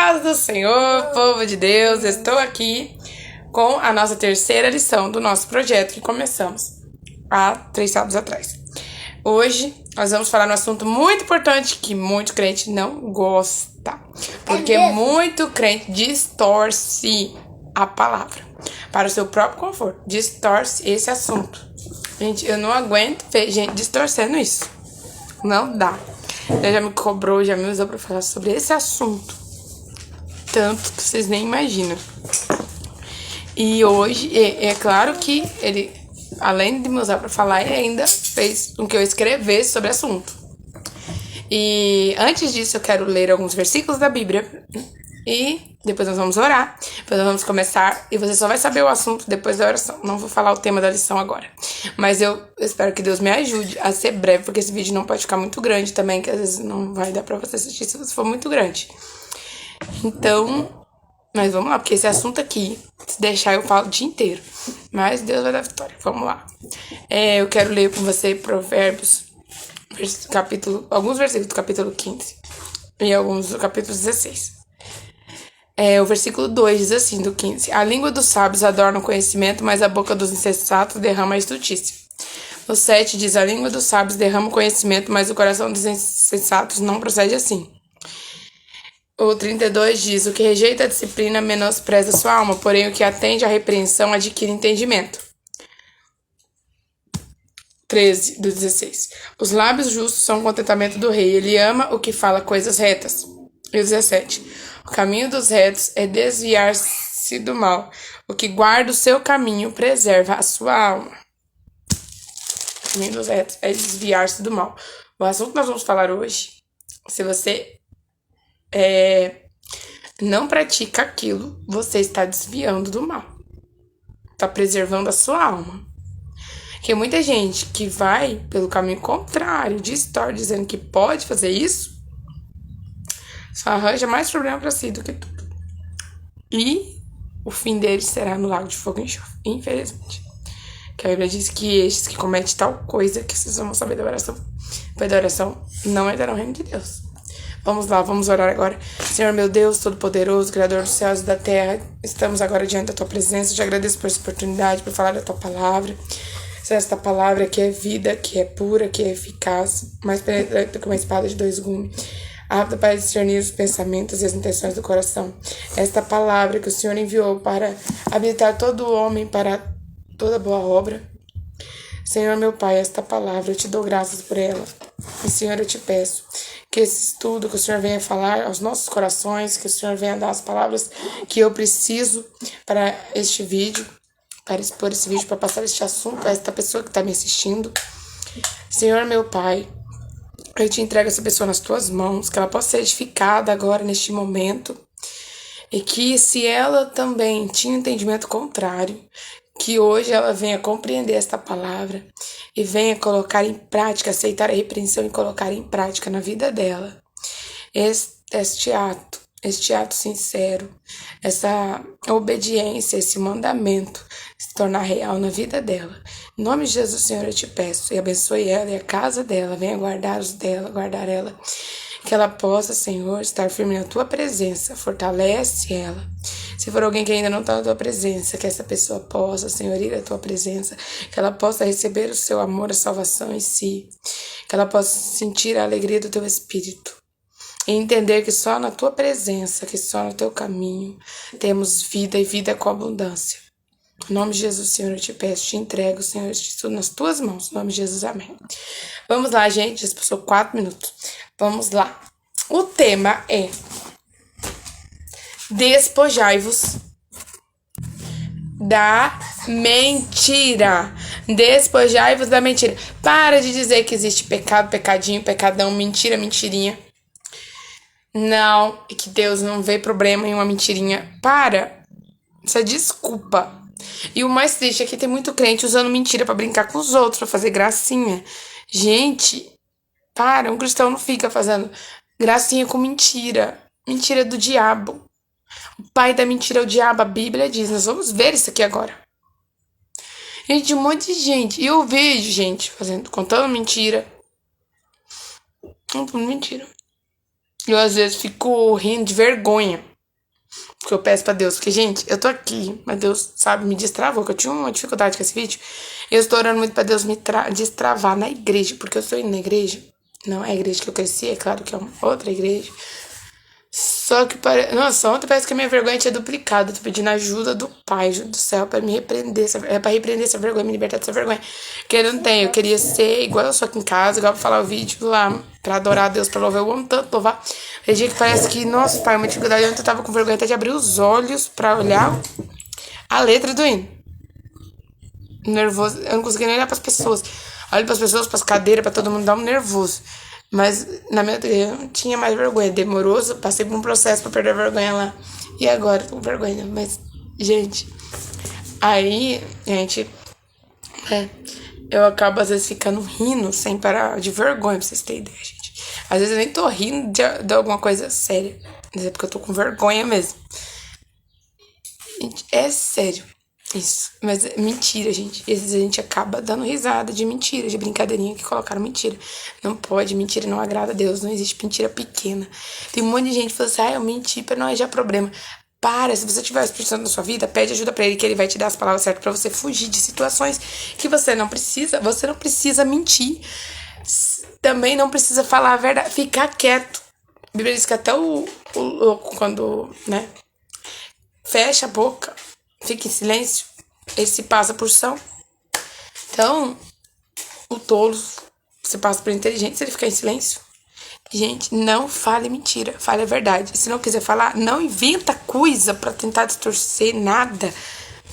Paz do Senhor, povo de Deus, estou aqui com a nossa terceira lição do nosso projeto que começamos há 3 sábados atrás. Hoje nós vamos falar um assunto muito importante que muito crente não gosta, porque muito crente distorce a palavra para o seu próprio conforto, distorce esse assunto. Gente, eu não aguento ver gente distorcendo isso, não dá. Ela já me cobrou, já me usou pra falar sobre esse assunto. Tanto que vocês nem imaginam. E hoje, é claro que ele, além de me usar pra falar, ele ainda fez com que eu escrevesse sobre o assunto. E antes disso, eu quero ler alguns versículos da Bíblia. E depois nós vamos orar. Depois nós vamos começar. E você só vai saber o assunto depois da oração. Não vou falar o tema da lição agora. Mas eu espero que Deus me ajude a ser breve, porque esse vídeo não pode ficar muito grande também, que às vezes não vai dar pra você assistir se for muito grande. Então, mas vamos lá, porque esse assunto aqui, se deixar eu falo o dia inteiro. Mas Deus vai dar vitória. Vamos lá. Eu quero ler com você Provérbios, alguns versículos do capítulo 15 e alguns do capítulo 16. O versículo 2 diz assim, do 15. A língua dos sábios adorna o conhecimento, mas a boca dos insensatos derrama a estultícia. O 7 diz, a língua dos sábios derrama o conhecimento, mas o coração dos insensatos não procede assim. O 32 diz, o que rejeita a disciplina menospreza sua alma, porém o que atende à repreensão adquire entendimento. 13 do 16. Os lábios justos são o contentamento do rei, ele ama o que fala coisas retas. E o 17. O caminho dos retos é desviar-se do mal. O que guarda o seu caminho preserva a sua alma. O caminho dos retos é desviar-se do mal. O assunto que nós vamos falar hoje, se você não pratica aquilo, você está desviando do mal. Está preservando a sua alma. Porque muita gente que vai pelo caminho contrário, distorce, dizendo que pode fazer isso, só arranja mais problema para si do que tudo. E o fim deles será no lago de fogo e enxofre, infelizmente. Que a Bíblia diz que estes que cometem tal coisa, que vocês vão saber da oração, depois da oração, não herdarão o reino de Deus. Vamos lá, vamos orar agora. Senhor meu Deus, Todo-Poderoso, Criador dos céus e da terra, estamos agora diante da Tua presença. Eu te agradeço por essa oportunidade, por falar da Tua palavra. Esta palavra que é vida, que é pura, que é eficaz, mais penetrante que uma espada de 2 gumes, apta para discernir os pensamentos e as intenções do coração. Esta palavra que o Senhor enviou para habilitar todo homem para toda boa obra. Senhor meu Pai, esta palavra, eu te dou graças por ela. E Senhor, eu te peço que esse estudo, que o Senhor venha falar aos nossos corações, que o Senhor venha dar as palavras que eu preciso para este vídeo, para expor esse vídeo, para passar este assunto a esta pessoa que está me assistindo. Senhor meu Pai, eu te entrego essa pessoa nas tuas mãos, que ela possa ser edificada agora neste momento, e que se ela também tinha um entendimento contrário, que hoje ela venha compreender esta palavra e venha colocar em prática, aceitar a repreensão e colocar em prática na vida dela este ato sincero, essa obediência, esse mandamento se tornar real na vida dela. Em nome de Jesus, Senhor, eu te peço, e abençoe ela e a casa dela, venha guardar os dela, guardar ela, que ela possa, Senhor, estar firme na tua presença, fortalece ela. Se for alguém que ainda não está na tua presença, que essa pessoa possa, Senhor, ir à tua presença, que ela possa receber o seu amor, a salvação em si, que ela possa sentir a alegria do teu Espírito e entender que só na tua presença, que só no teu caminho temos vida e vida com abundância. Em nome de Jesus, Senhor, eu te peço, te entrego, Senhor, este estudo nas tuas mãos. Em nome de Jesus, amém. Vamos lá, gente, já passou 4 minutos. Vamos lá. O tema é despojai-vos da mentira. Despojai-vos da mentira. Para de dizer que existe pecado, pecadinho, pecadão, mentira, mentirinha. Não, e que Deus não vê problema em uma mentirinha. Para. Isso é desculpa. E o mais triste é que tem muito crente usando mentira pra brincar com os outros, pra fazer gracinha. Gente, para. Um cristão não fica fazendo gracinha com mentira. Mentira do diabo. O pai da mentira é o diabo, a Bíblia diz. Nós vamos ver isso aqui agora. Gente, um monte de gente. E eu vejo gente contando mentira. Mentira. Eu às vezes fico rindo de vergonha. que eu peço pra Deus. Porque, gente, eu tô aqui, mas Deus, sabe, me destravou, que eu tinha uma dificuldade com esse vídeo. E eu estou orando muito pra Deus me destravar na igreja, porque eu estou indo na igreja. Não é a igreja que eu cresci, é claro que é uma outra igreja. Só que, nossa, ontem parece que a minha vergonha tinha duplicado. Eu tô pedindo ajuda do Pai do céu pra me repreender, pra repreender essa vergonha, me libertar dessa vergonha. Porque eu não tenho, eu queria ser igual eu sou aqui em casa, igual pra falar o vídeo lá, pra adorar a Deus, pra louvar. Eu amo tanto louvar. Tem dia que parece que, nossa, Pai, uma dificuldade. Ontem eu tava com vergonha até de abrir os olhos pra olhar a letra do hino. Nervoso, eu não conseguia nem olhar pras pessoas. Olho pras pessoas, pras cadeiras, pra todo mundo, dá um nervoso. Mas na minha eu não tinha mais vergonha. Demorou, passei por um processo pra perder a vergonha lá. E agora tô com vergonha. Mas, gente, aí, gente, eu acabo às vezes ficando rindo sem parar de vergonha, pra vocês terem ideia, gente. Às vezes eu nem tô rindo de alguma coisa séria. Mas é porque eu tô com vergonha mesmo. Gente, é sério. Isso, mas é mentira, gente. E às vezes a gente acaba dando risada de mentira, de brincadeirinha que colocaram mentira. Não pode, mentira não agrada a Deus, não existe mentira pequena. Tem um monte de gente que fala assim, eu menti pra não é problema. Para, se você tiver o Espírito Santo na sua vida, pede ajuda pra ele, que ele vai te dar as palavras certas pra você fugir de situações que você não precisa mentir. Também não precisa falar a verdade, ficar quieto. A Bíblia diz que até o louco, quando, né, fecha a boca, fica em silêncio, ele se passa por são. Então, o tolo se passa por inteligente se ele ficar em silêncio. Gente, não fale mentira, fale a verdade. Se não quiser falar, não inventa coisa pra tentar distorcer nada.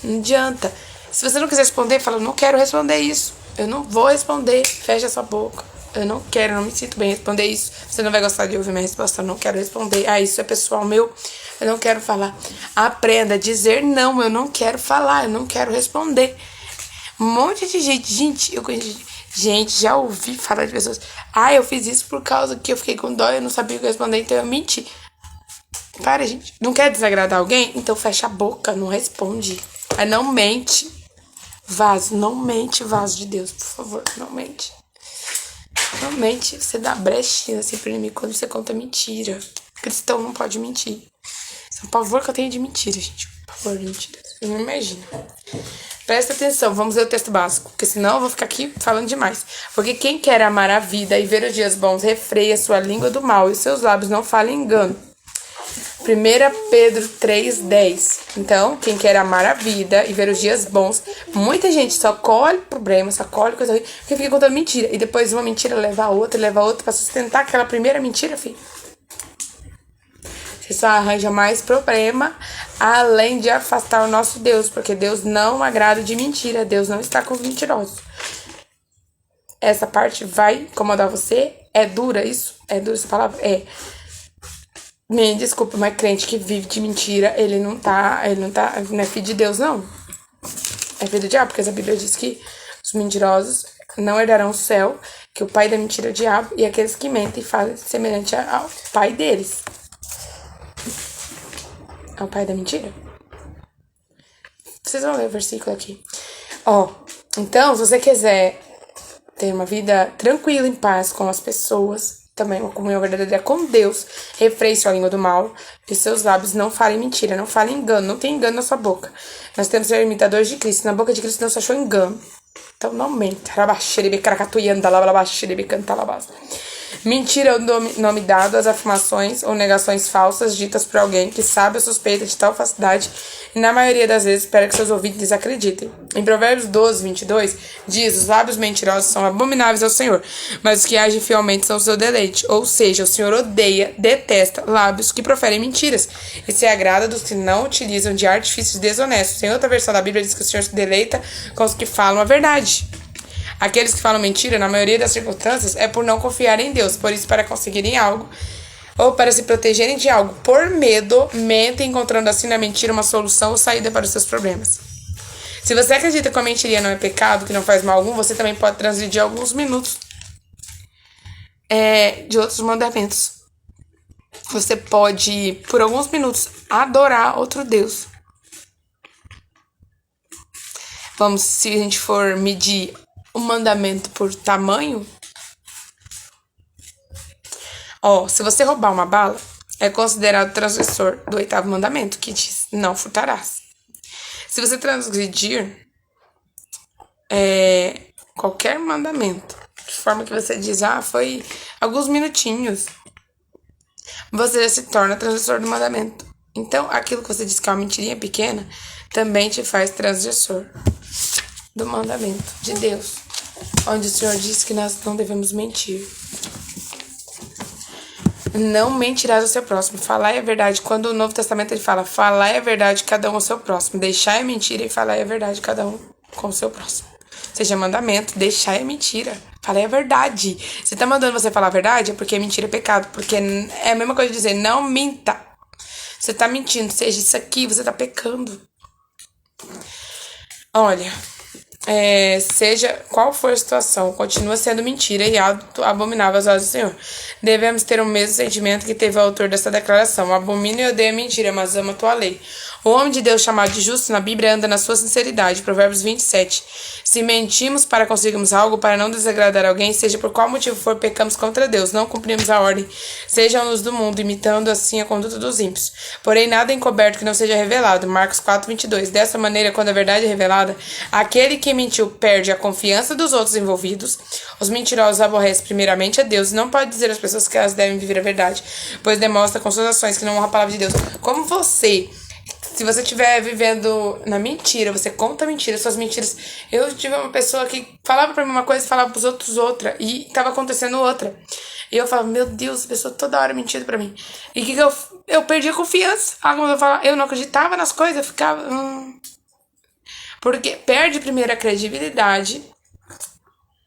Não adianta. Se você não quiser responder, fala, não quero responder isso. Eu não vou responder. Fecha sua boca. Eu não quero, não me sinto bem responder isso. Você não vai gostar de ouvir minha resposta, eu não quero responder. Ah, isso é pessoal meu, eu não quero falar. Aprenda a dizer não, eu não quero falar, eu não quero responder. Um monte de gente, eu conheço gente, já ouvi falar de pessoas. Eu fiz isso por causa que eu fiquei com dó, eu não sabia o que responder, então eu menti. Para, gente. Não quer desagradar alguém? Então fecha a boca, não responde. Aí não mente. Não mente, vaso de Deus, por favor, não mente. Realmente, você dá brechinha assim pro inimigo quando você conta mentira. Cristão não pode mentir. Isso é um pavor que eu tenho de mentira, gente. Pavor de mentira. Você não imagina. Presta atenção, vamos ler o texto básico, porque senão eu vou ficar aqui falando demais. Porque quem quer amar a vida e ver os dias bons, refreia sua língua do mal e os seus lábios não falem engano. 1 Pedro 3,10. Então, quem quer amar a vida e ver os dias bons, muita gente só colhe problema, só colhe coisa ruim, porque fica contando mentira. E depois uma mentira leva a outra pra sustentar aquela primeira mentira, filho. Você só arranja mais problema, além de afastar o nosso Deus, porque Deus não agrada de mentira, Deus não está com os mentirosos. Essa parte vai incomodar você? É dura isso? É dura essa palavra? É. Me desculpa, mas crente que vive de mentira, ele não é filho de Deus, não. É filho do diabo, porque a Bíblia diz que os mentirosos não herdarão o céu, que o pai da mentira é o diabo, e aqueles que mentem fazem semelhante ao pai deles. Ao pai da mentira? Vocês vão ler o versículo aqui. Então, se você quiser ter uma vida tranquila, em paz com as pessoas, também uma comunhão verdadeira com Deus, refreie sua língua do mal e seus lábios não falem mentira, não falem engano, não tem engano na sua boca. Nós temos que ser imitadores de Cristo, na boca de Cristo não se achou engano. Então não mente. Mentira é o nome dado às afirmações ou negações falsas ditas por alguém que sabe ou suspeita de tal falsidade e na maioria das vezes espera que seus ouvintes acreditem. Em Provérbios 12:22 diz, os lábios mentirosos são abomináveis ao Senhor, mas os que agem fielmente são o seu deleite. Ou seja, o Senhor detesta lábios que proferem mentiras e se agrada dos que não utilizam de artifícios desonestos. Em outra versão da Bíblia diz que o Senhor se deleita com os que falam a verdade. Aqueles que falam mentira, na maioria das circunstâncias, é por não confiar em Deus. Por isso, para conseguirem algo, ou para se protegerem de algo, por medo, mentem, encontrando assim na mentira uma solução ou saída para os seus problemas. Se você acredita que a mentiria não é pecado, que não faz mal algum, você também pode transgredir alguns minutos de outros mandamentos. Você pode, por alguns minutos, adorar outro Deus. Se a gente for medir o mandamento por tamanho, se você roubar uma bala, é considerado transgressor do 8º mandamento, que diz, não furtarás. Se você transgredir qualquer mandamento, de forma que você diz, foi alguns minutinhos, você já se torna transgressor do mandamento. Então, aquilo que você diz que é uma mentirinha pequena, também te faz transgressor do mandamento de Deus, onde o Senhor diz que nós não devemos mentir. Não mentirás ao seu próximo. Falar é a verdade. Quando o Novo Testamento ele fala, falar é a verdade cada um ao seu próximo. Deixar é mentira e falar é a verdade cada um com o seu próximo. Seja mandamento, deixar é mentira. Falar é a verdade. Se tá mandando você falar a verdade, é porque mentira é pecado. Porque é a mesma coisa de dizer, não minta. Você tá mentindo, seja isso aqui, você tá pecando. Olha, seja qual for a situação, continua sendo mentira e abominável aos olhos do Senhor. Devemos ter o mesmo sentimento que teve o autor dessa declaração. Abomino e odeio a mentira, mas amo a tua lei. O homem de Deus chamado de justo na Bíblia anda na sua sinceridade. Provérbios 27. Se mentimos para conseguirmos algo, para não desagradar alguém, seja por qual motivo for, pecamos contra Deus, não cumprimos a ordem. Sejam-nos do mundo, imitando assim a conduta dos ímpios. Porém, nada encoberto que não seja revelado. Marcos 4:22. Dessa maneira, quando a verdade é revelada, aquele que mentiu perde a confiança dos outros envolvidos. Os mentirosos aborrecem primeiramente a Deus e não pode dizer às pessoas que elas devem viver a verdade, pois demonstra com suas ações que não honra a palavra de Deus. Como você... Se você estiver vivendo na mentira, você conta mentira, suas mentiras. Eu tive uma pessoa que falava pra mim uma coisa e falava pros outros outra. E tava acontecendo outra. E eu falava, meu Deus, a pessoa toda hora mentindo pra mim. E o que eu perdi a confiança. Eu não acreditava nas coisas, eu ficava... Porque perde primeiro a credibilidade.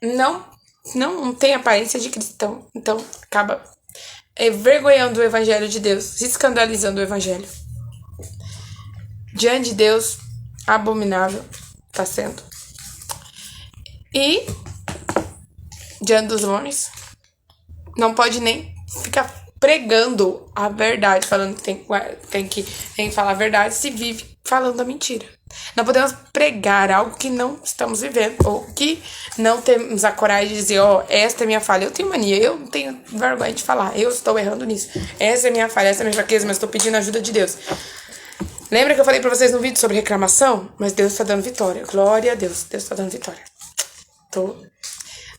Não tem aparência de cristão. Então acaba envergonhando o evangelho de Deus, se escandalizando o evangelho. Diante de Deus, abominável está sendo. E diante dos homens, não pode nem ficar pregando a verdade, falando que tem que falar a verdade, se vive falando a mentira. Não podemos pregar algo que não estamos vivendo, ou que não temos a coragem de dizer, esta é minha falha. Eu tenho mania, eu tenho vergonha de falar, eu estou errando nisso. Essa é minha falha, essa é minha fraqueza, mas estou pedindo a ajuda de Deus. Lembra que eu falei pra vocês no vídeo sobre reclamação? Mas Deus tá dando vitória. Glória a Deus. Deus tá dando vitória. Tô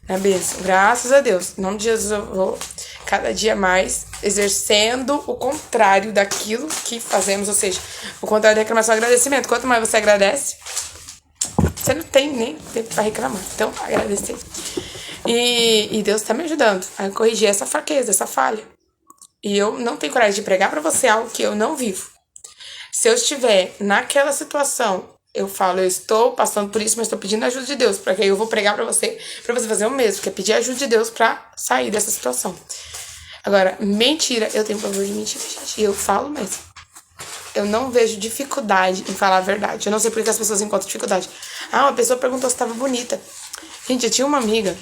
na bênção. Graças a Deus. Em nome de Jesus eu vou cada dia mais exercendo o contrário daquilo que fazemos. Ou seja, o contrário da reclamação é agradecimento. Quanto mais você agradece, você não tem nem tempo pra reclamar. Então, agradecer. E Deus tá me ajudando a corrigir essa fraqueza, essa falha. E eu não tenho coragem de pregar pra você algo que eu não vivo. Se eu estiver naquela situação, eu falo, eu estou passando por isso, mas estou pedindo ajuda de Deus, porque aí eu vou pregar pra você fazer o mesmo, que é pedir ajuda de Deus pra sair dessa situação. Agora, mentira, eu tenho pavor de mentira, gente, e eu falo mesmo. Eu não vejo dificuldade em falar a verdade. Eu não sei por que as pessoas encontram dificuldade. Uma pessoa perguntou se estava bonita. Gente, eu tinha uma amiga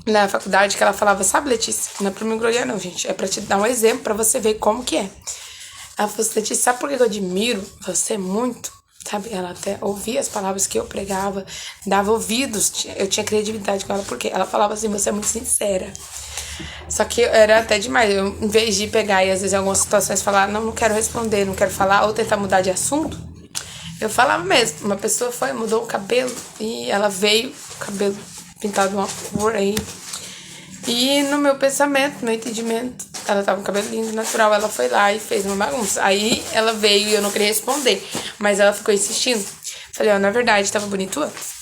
na faculdade que ela falava, sabe, Letícia, não é pra me gloriar não, gente, é pra te dar um exemplo pra você ver como que é. Ela falou assim, Letícia, sabe por que eu admiro você muito? Sabe, ela até ouvia as palavras que eu pregava, dava ouvidos, eu tinha credibilidade com ela, porque ela falava assim, você é muito sincera. Só que era até demais, eu, em vez de pegar e às vezes em algumas situações falar, não quero responder, não quero falar, ou tentar mudar de assunto, eu falava mesmo. Uma pessoa mudou o cabelo, e ela veio, o cabelo pintado de uma cor aí, e no meu pensamento, no meu entendimento, ela tava com o cabelo lindo, natural, ela foi lá e fez uma bagunça. Aí ela veio e eu não queria responder, mas ela ficou insistindo. Falei, na verdade, tava bonito antes.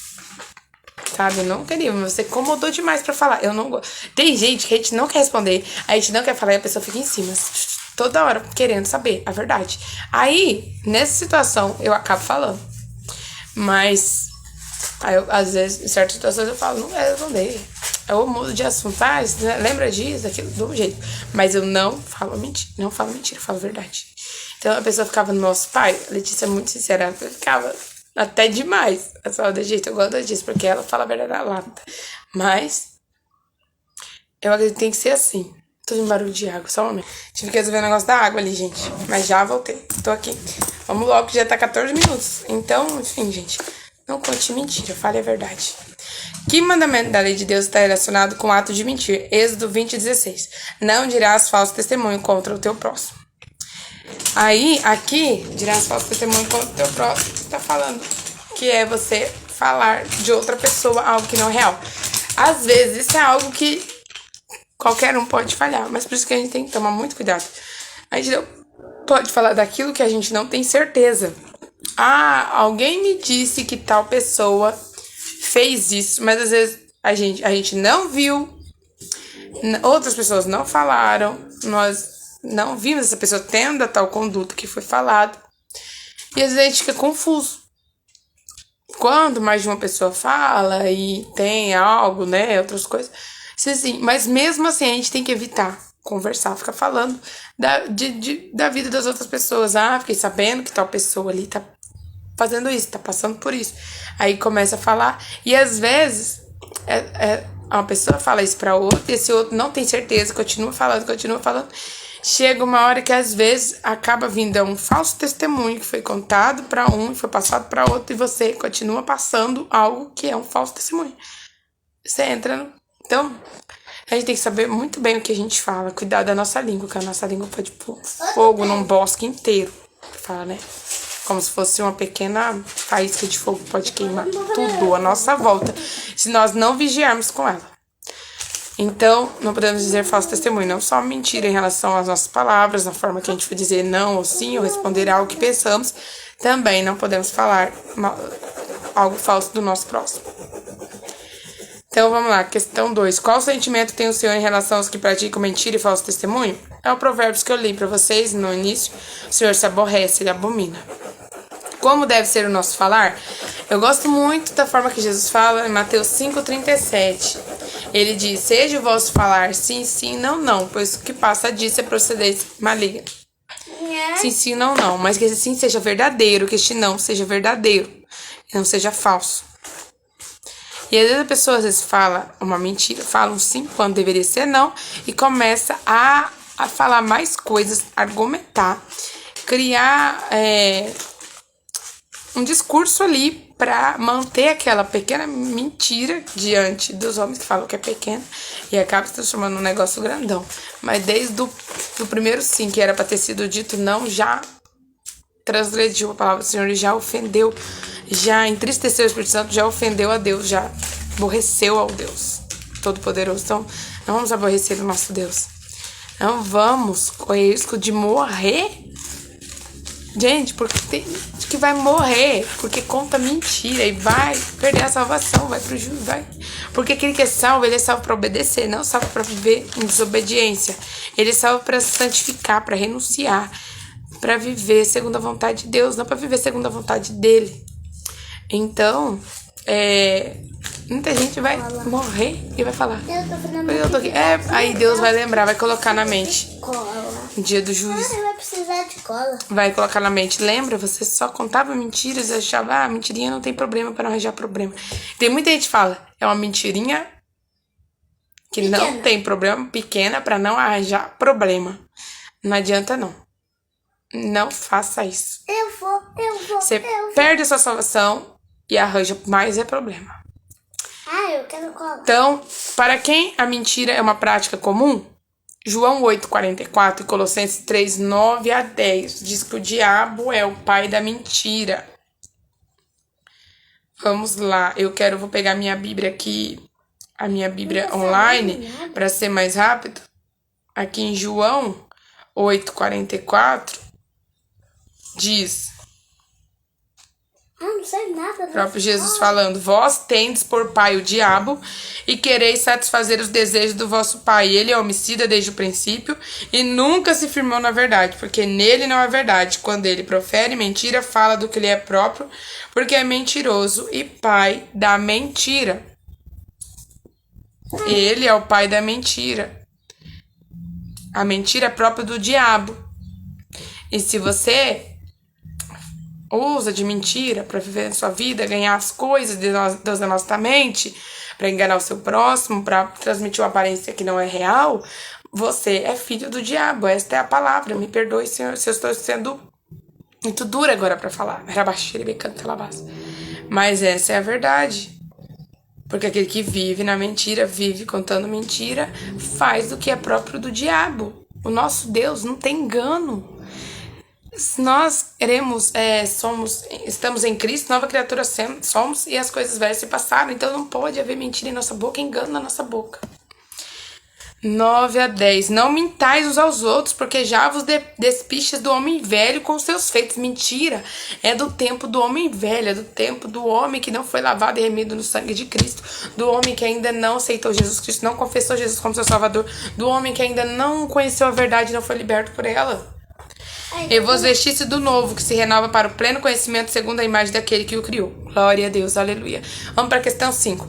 Sabe, eu não queria, mas você incomodou demais pra falar. Eu não gosto. Tem gente que a gente não quer responder, a gente não quer falar e a pessoa fica em cima, toda hora querendo saber a verdade. Aí, nessa situação, eu acabo falando. Mas, aí eu, às vezes, em certas situações eu falo, não quero responder. Eu mudo de assunto, lembra disso, daquilo, do jeito. Mas eu não falo mentira, eu falo a verdade. Então a pessoa ficava no nosso pai, Letícia é muito sincera, ela ficava até demais. Eu falo de jeito, eu gosto disso, porque ela fala a verdade na lata. Mas eu acredito que tem que ser assim. Tô ouvindo barulho de água, só um momento. Tive que resolver o negócio da água ali, gente. Mas já voltei, tô aqui. Vamos logo, que já tá 14 minutos. Então, enfim, gente, não conte mentira, fale a verdade. Que mandamento da lei de Deus está relacionado com o ato de mentir? Êxodo 20:16. Não dirás falso testemunho contra o teu próximo. Aí, aqui, dirás falso testemunho quando o teu próximo tá falando, que é você falar de outra pessoa algo que não é real. Às vezes, isso é algo que qualquer um pode falhar, mas por isso que a gente tem que tomar muito cuidado. A gente não pode falar daquilo que a gente não tem certeza. Ah, alguém me disse que tal pessoa fez isso, mas às vezes a gente não viu, outras pessoas não falaram, nós não vimos essa pessoa tendo a tal conduta que foi falado, e às vezes a gente fica confuso. Quando mais de uma pessoa fala e tem algo, né, outras coisas, sim, mas mesmo assim a gente tem que evitar conversar, ficar falando da vida das outras pessoas. Ah, fiquei sabendo que tal pessoa ali tá fazendo isso, tá passando por isso. Aí começa a falar, e às vezes uma pessoa fala isso pra outra, e esse outro não tem certeza, continua falando. Chega uma hora que às vezes acaba vindo um falso testemunho que foi contado pra um e foi passado pra outro, e você continua passando algo que é um falso testemunho. Você entra no... Então, a gente tem que saber muito bem o que a gente fala, cuidar da nossa língua, porque a nossa língua pode pôr fogo num bosque inteiro. Fala, né? Como se fosse uma pequena faísca de fogo, pode queimar tudo à nossa volta, se nós não vigiarmos com ela. Então, não podemos dizer falso testemunho, não só mentira em relação às nossas palavras, na forma que a gente for dizer não ou sim, ou responder algo que pensamos, também não podemos falar algo falso do nosso próximo. Então, vamos lá, questão 2. Qual sentimento tem o Senhor em relação aos que praticam mentira e falso testemunho? É o Provérbios que eu li para vocês no início. O Senhor se aborrece, ele abomina. Como deve ser o nosso falar? Eu gosto muito da forma que Jesus fala em Mateus 5,37. Ele diz, seja o vosso falar sim, sim, não, não, pois o que passa disso é procedência maligna. Sim, sim, não, não, mas que esse sim seja verdadeiro, que este não seja verdadeiro, e não seja falso. E às vezes a pessoa às vezes fala uma mentira, fala um sim quando deveria ser não, e começa a falar mais coisas, argumentar, criar um discurso ali para manter aquela pequena mentira diante dos homens que falam que é pequena e acaba se transformando num negócio grandão. Mas desde o primeiro sim, que era para ter sido dito não, já transgrediu a palavra do Senhor e já ofendeu, já entristeceu o Espírito Santo, já ofendeu a Deus, já aborreceu ao Deus Todo-Poderoso. Então, não vamos aborrecer o nosso Deus. Não vamos correr risco de morrer. Gente, porque tem gente que vai morrer porque conta mentira e vai perder a salvação, vai pro juízo, vai. Porque aquele que é salvo, ele é salvo para obedecer, não salvo para viver em desobediência. Ele é salvo para santificar, para renunciar, para viver segundo a vontade de Deus, não para viver segundo a vontade dele. Então, muita gente vai morrer e vai falar. Eu tô aqui. Aí Deus vai lembrar, vai colocar na mente. No dia do juízo. Vai precisar de cola. Vai colocar na mente. Lembra? Você só contava mentiras e achava, mentirinha não tem problema para não arranjar problema. Tem muita gente que fala, é uma mentirinha que pequena. Não tem problema, pequena, para não arranjar problema. Não adianta não. Não faça isso. Eu vou. Você perde a sua salvação e arranja mais problema. Eu quero cola. Então, para quem a mentira é uma prática comum, João 8,44 e Colossenses 3, 9 a 10 diz que o diabo é o pai da mentira. Vamos lá, vou pegar minha Bíblia aqui, a minha Bíblia online, para ser mais rápido. Aqui em João 8,44 diz... não sei nada. O próprio Jesus falando, vós tendes por pai o diabo e quereis satisfazer os desejos do vosso pai. Ele é homicida desde o princípio e nunca se firmou na verdade, porque nele não é verdade. Quando ele profere mentira, fala do que lhe é próprio, porque é mentiroso e pai da mentira. Ele é o pai da mentira. A mentira é própria do diabo. E se você usa de mentira para viver a sua vida, ganhar as coisas Deus da nossa mente, para enganar o seu próximo, para transmitir uma aparência que não é real, você é filho do diabo. Esta é a palavra. Me perdoe, Senhor, se eu estou sendo muito dura agora para falar. Mas essa é a verdade. Porque aquele que vive na mentira, vive contando mentira, faz do que é próprio do diabo. O nosso Deus não tem engano. nós estamos em Cristo, nova criatura somos, e as coisas velhas se passaram. Então não pode haver mentira em nossa boca, engano na nossa boca. 9-10. Não mintais uns aos outros, porque já vos despistes do homem velho com seus feitos. Mentira é do tempo do homem velho, é do tempo do homem que não foi lavado e remido no sangue de Cristo, do homem que ainda não aceitou Jesus Cristo, não confessou Jesus como seu Salvador, do homem que ainda não conheceu a verdade e não foi liberto por ela. E vos vestisse do novo, que se renova para o pleno conhecimento segundo a imagem daquele que o criou. Glória a Deus, aleluia. Vamos para a questão 5.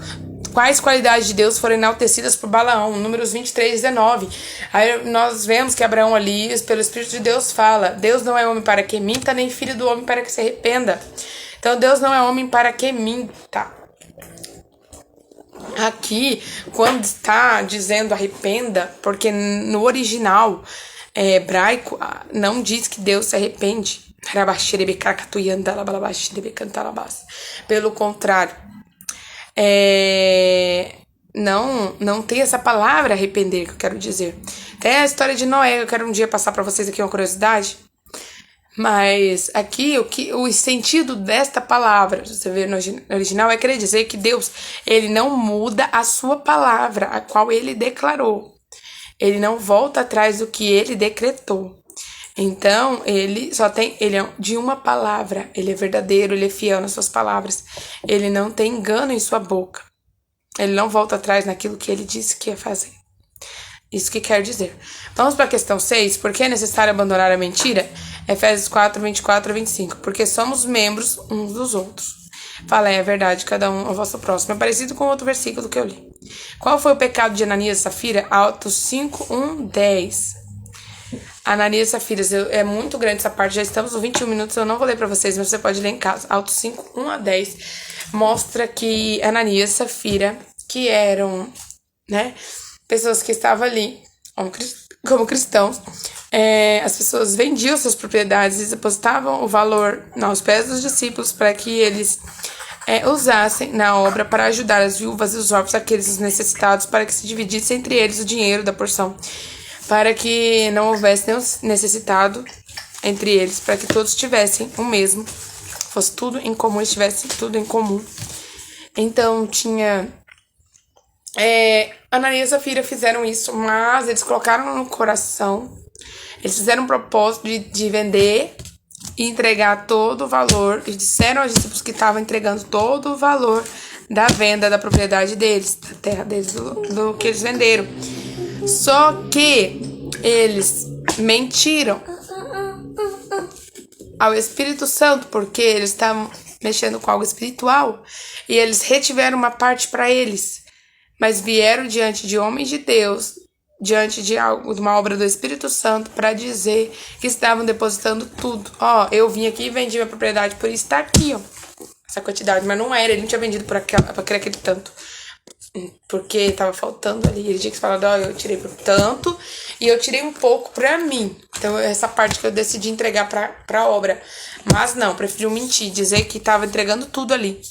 Quais qualidades de Deus foram enaltecidas por Balaão? Números 23-19. Aí nós vemos que Abraão ali, pelo Espírito de Deus, fala: Deus não é homem para que minta, nem filho do homem para que se arrependa. Então Deus não é homem para que minta. Aqui, quando está dizendo arrependa, porque no original hebraico não diz que Deus se arrepende. Pelo contrário, não tem essa palavra arrepender, que eu quero dizer. Tem a história de Noé, que eu quero um dia passar para vocês aqui uma curiosidade. Mas aqui o sentido desta palavra, você vê no original, é querer dizer que Deus, ele não muda a sua palavra, a qual ele declarou. Ele não volta atrás do que ele decretou. Então, ele é de uma palavra. Ele é verdadeiro, ele é fiel nas suas palavras. Ele não tem engano em sua boca. Ele não volta atrás naquilo que ele disse que ia fazer. Isso que quer dizer. Vamos para a questão 6. Por que é necessário abandonar a mentira? Efésios 4:24-25. Porque somos membros uns dos outros. Fala, é verdade, cada um ao vosso próximo. É parecido com outro versículo que eu li. Qual foi o pecado de Ananias e Safira? Atos 5:1-10. Ananias e Safira, é muito grande essa parte, já estamos nos 21 minutos, eu não vou ler para vocês, mas você pode ler em casa. Atos 5:1-10 mostra que Ananias e Safira, que eram, pessoas que estavam ali como cristãos, as pessoas vendiam suas propriedades e depositavam o valor aos pés dos discípulos para que eles usassem na obra para ajudar as viúvas e os órfãos, aqueles necessitados, para que se dividisse entre eles o dinheiro da porção, para que não houvesse nenhum necessitado entre eles, para que todos tivessem o mesmo, fosse tudo em comum, estivesse tudo em comum. Então tinha Ananias e Safira fizeram isso, mas eles colocaram no coração, eles fizeram um propósito de vender e entregar todo o valor, e disseram aos discípulos que estavam entregando todo o valor da venda da propriedade deles, da terra deles, do que eles venderam. Só que eles mentiram ao Espírito Santo, porque eles estavam mexendo com algo espiritual, e eles retiveram uma parte para eles, mas vieram diante de homens de Deus, diante de uma obra do Espírito Santo, para dizer que estavam depositando tudo. Eu vim aqui e vendi minha propriedade, por isso está aqui, essa quantidade, mas não era, ele não tinha vendido para aquele tanto, porque estava faltando ali. Ele tinha que falar, eu tirei por tanto e eu tirei um pouco para mim. Então essa parte que eu decidi entregar para a obra. Mas não, preferiu mentir, dizer que estava entregando tudo ali.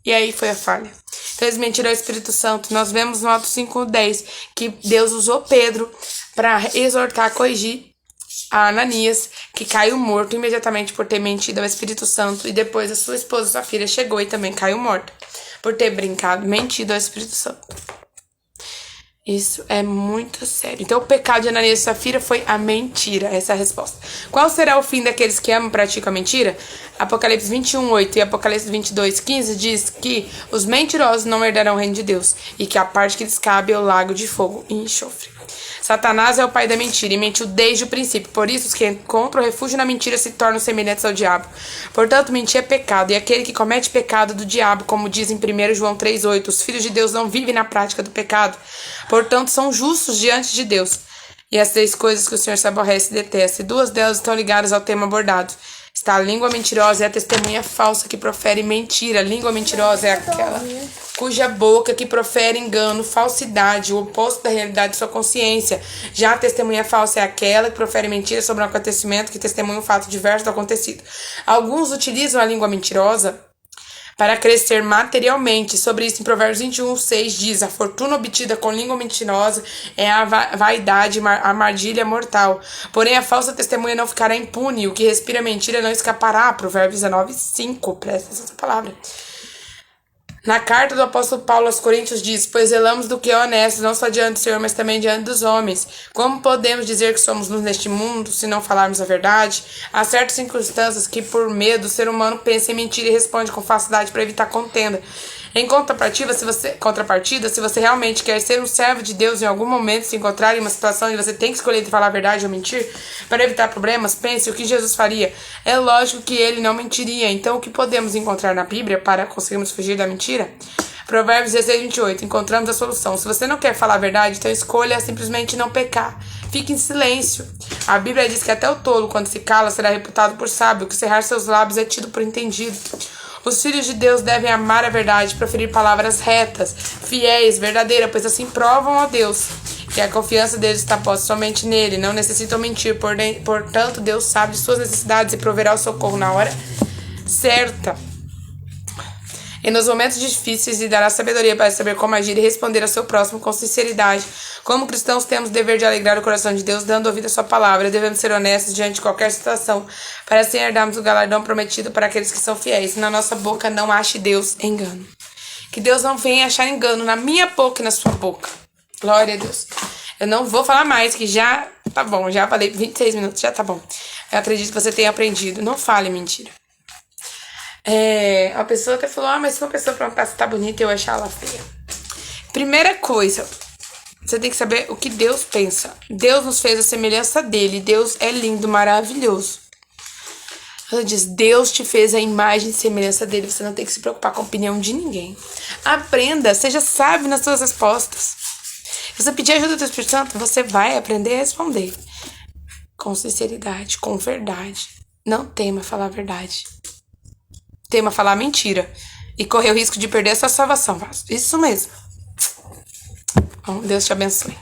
E aí foi a falha. Então eles mentiram ao Espírito Santo. Nós vemos no Atos 5:10 que Deus usou Pedro para exortar, corrigir a Ananias, que caiu morto imediatamente por ter mentido ao Espírito Santo. E depois a sua esposa Safira chegou e também caiu morta por ter mentido ao Espírito Santo. Isso é muito sério. Então o pecado de Ananias e Safira foi a mentira. Essa é a resposta. Qual será o fim daqueles que amam e praticam a mentira? Apocalipse 21:8 e Apocalipse 22:15 diz que os mentirosos não herdarão o reino de Deus e que a parte que lhes cabe é o lago de fogo e enxofre. Satanás é o pai da mentira e mentiu desde o princípio. Por isso, os que encontram refúgio na mentira se tornam semelhantes ao diabo. Portanto, mentir é pecado, e aquele que comete pecado do diabo, como diz em 1 João 3:8, os filhos de Deus não vivem na prática do pecado, portanto, são justos diante de Deus. E as 3 coisas que o Senhor se aborrece e detesta, e 2 delas estão ligadas ao tema abordado. Está a língua mentirosa, é a testemunha falsa que profere mentira. A língua mentirosa é aquela cuja boca que profere engano, falsidade, o oposto da realidade de sua consciência. Já a testemunha falsa é aquela que profere mentira sobre um acontecimento que testemunha um fato diverso do acontecido. Alguns utilizam a língua mentirosa para crescer materialmente. Sobre isso, em Provérbios 21:6 diz: a fortuna obtida com língua mentirosa é a vaidade, a armadilha mortal. Porém, a falsa testemunha não ficará impune, o que respira mentira não escapará. Provérbios 19:5. Presta essa palavra. Na carta do apóstolo Paulo aos Coríntios diz: pois zelamos do que é honesto, não só diante do Senhor, mas também diante dos homens. Como podemos dizer que somos luz neste mundo, se não falarmos a verdade? Há certas circunstâncias que, por medo, o ser humano pensa em mentira e responde com facilidade para evitar contenda. Em contrapartida, se você realmente quer ser um servo de Deus, em algum momento se encontrar em uma situação onde você tem que escolher entre falar a verdade ou mentir, para evitar problemas, pense o que Jesus faria. É lógico que ele não mentiria. Então, o que podemos encontrar na Bíblia para conseguirmos fugir da mentira? Provérbios 16:28. Encontramos a solução. Se você não quer falar a verdade, então escolha simplesmente não pecar. Fique em silêncio. A Bíblia diz que até o tolo, quando se cala, será reputado por sábio, que cerrar seus lábios é tido por entendido. Os filhos de Deus devem amar a verdade, proferir palavras retas, fiéis, verdadeiras, pois assim provam a Deus que a confiança deles está posta somente nele, não necessitam mentir, portanto Deus sabe de suas necessidades e proverá o socorro na hora certa. E nos momentos difíceis lhe dará sabedoria para saber como agir e responder ao seu próximo com sinceridade. Como cristãos, temos o dever de alegrar o coração de Deus, dando ouvido à sua palavra. Devemos ser honestos diante de qualquer situação, para assim herdarmos o galardão prometido para aqueles que são fiéis. Na nossa boca não ache Deus engano. Que Deus não venha achar engano na minha boca e na sua boca. Glória a Deus. Eu não vou falar mais, que já tá bom. Já falei 26 minutos, já tá bom. Eu acredito que você tenha aprendido. Não fale mentira. A pessoa até falou: mas se uma pessoa perguntar se tá bonita, eu achar ela feia. Primeira coisa, você tem que saber o que Deus pensa. Deus nos fez a semelhança dele. Deus é lindo, maravilhoso. Ela diz: Deus te fez a imagem e semelhança dele. Você não tem que se preocupar com a opinião de ninguém. Aprenda, seja sábio nas suas respostas. Se você pedir ajuda do Espírito Santo, você vai aprender a responder com sinceridade, com verdade. Não tema falar a verdade. Tema falar mentira e correr o risco de perder a sua salvação. Isso mesmo. Bom, Deus te abençoe.